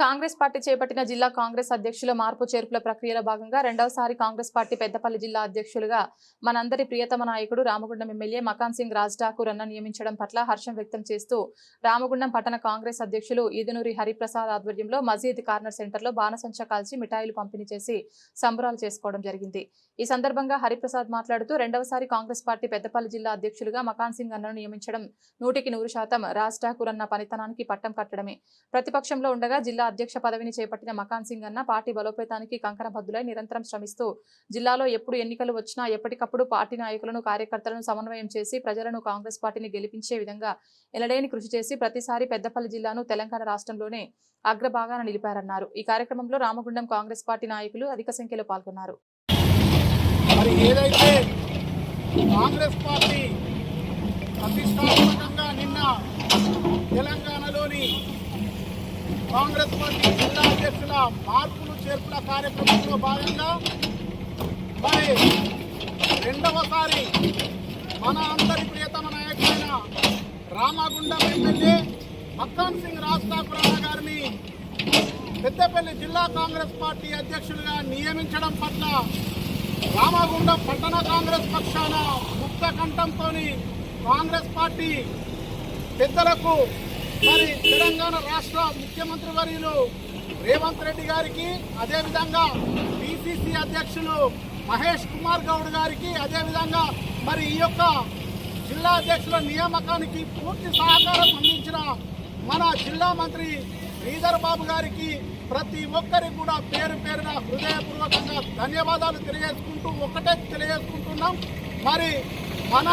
Congress party చేపట్టిన జిల్లా కాంగ్రెస్ అధ్యక్షుల మార్పు చేర్పుల ప్రక్రియలో భాగంగా రెండవసారి కాంగ్రెస్ పార్టీ పెద్దపల్లి జిల్లా అధ్యక్షులుగా మనందరి ప్రియతమ నాయకుడు రామగుండం ఎమ్మెల్యే మకాన్ సింగ్ రాజ్ ఠాకూర్ అన్న నియమించడం పట్ల హర్షం వ్యక్తం చేస్తూ రామగుండం పట్టణ కాంగ్రెస్ అధ్యక్షులు ఈదునూరి హరిప్రసాద్ ఆధ్వర్యంలో మజీద్ కార్నర్ సెంటర్లో బాణసంచా కాల్చి మిఠాయిలు పంపిణీ చేసి సంబరాలు చేసుకోవడం జరిగింది। ఈ సందర్భంగా హరిప్రసాద్ మాట్లాడుతూ రెండవసారి కాంగ్రెస్ పార్టీ పెద్దపల్లి జిల్లా అధ్యక్షులుగా మకాన్ సింగ్ అన్నను నియమించడం 100% రాజ్ ఠాకూర్ అన్న పనితనానికి పట్టం కట్టడమే। ప్రతిపక్షంలో ఉండగా జిల్లా అధ్యక్ష పదవిని చేపట్టిన మకాన్ సింగ్ అన్న పార్టీ బలోపేతానికి కంకణబద్దులై నిరంతరం శ్రమిస్తూ జిల్లాలో ఎప్పుడు ఎన్నికలు వచ్చినా ఎప్పటికప్పుడు పార్టీ నాయకులను కార్యకర్తలను సమన్వయం చేసి ప్రజలను కాంగ్రెస్ పార్టీని గెలిపించే విధంగా ఎనలేని కృషి చేసి ప్రతిసారి పెద్దపల్లి జిల్లాను తెలంగాణ రాష్ట్రంలోనే అగ్రభాగాన నిలిపారన్నారు। ఈ కార్యక్రమంలో రామగుండం కాంగ్రెస్ పార్టీ నాయకులు అధిక సంఖ్యలో పాల్గొన్నారు। మరి ఏదైతే కాంగ్రెస్ పార్టీ ప్రతిష్టాత్మకంగా నిన్న తెలంగాణలోని కాంగ్రెస్ పార్టీ జిల్లా అధ్యక్షుల మార్పులు చేర్పుల కార్యక్రమంలో భాగంగా మరి రెండవసారి మన అందరి ప్రియతమ నాయకుడైన రామగుండం ఎమ్మెల్యే మకాన్ సింగ్ రాజ్ ఠాకూర్ అన్న గారిని పెద్దపల్లి జిల్లా కాంగ్రెస్ పార్టీ అధ్యక్షులుగా నియమించడం పట్ల రామగుండం పట్టణ కాంగ్రెస్ పక్షాన ముక్త కంఠంతో కాంగ్రెస్ పార్టీ పెద్దలకు మరి తెలంగాణ రాష్ట్ర ముఖ్యమంత్రి వర్యులు రేవంత్ రెడ్డి గారికి, అదేవిధంగా పిసిసి అధ్యక్షులు మహేష్ కుమార్ గౌడ్ గారికి, అదేవిధంగా మరి ఈ యొక్క జిల్లా అధ్యక్షుల నియామకానికి పూర్తి సహకారం అందించిన మన జిల్లా మంత్రి శ్రీధర్ బాబు గారికి ప్రతి ఒక్కరికి కూడా పేరు పేరున హృదయపూర్వకంగా ధన్యవాదాలు తెలియజేసుకుంటూ ఒకటే తెలియజేసుకుంటున్నాం। మరి మన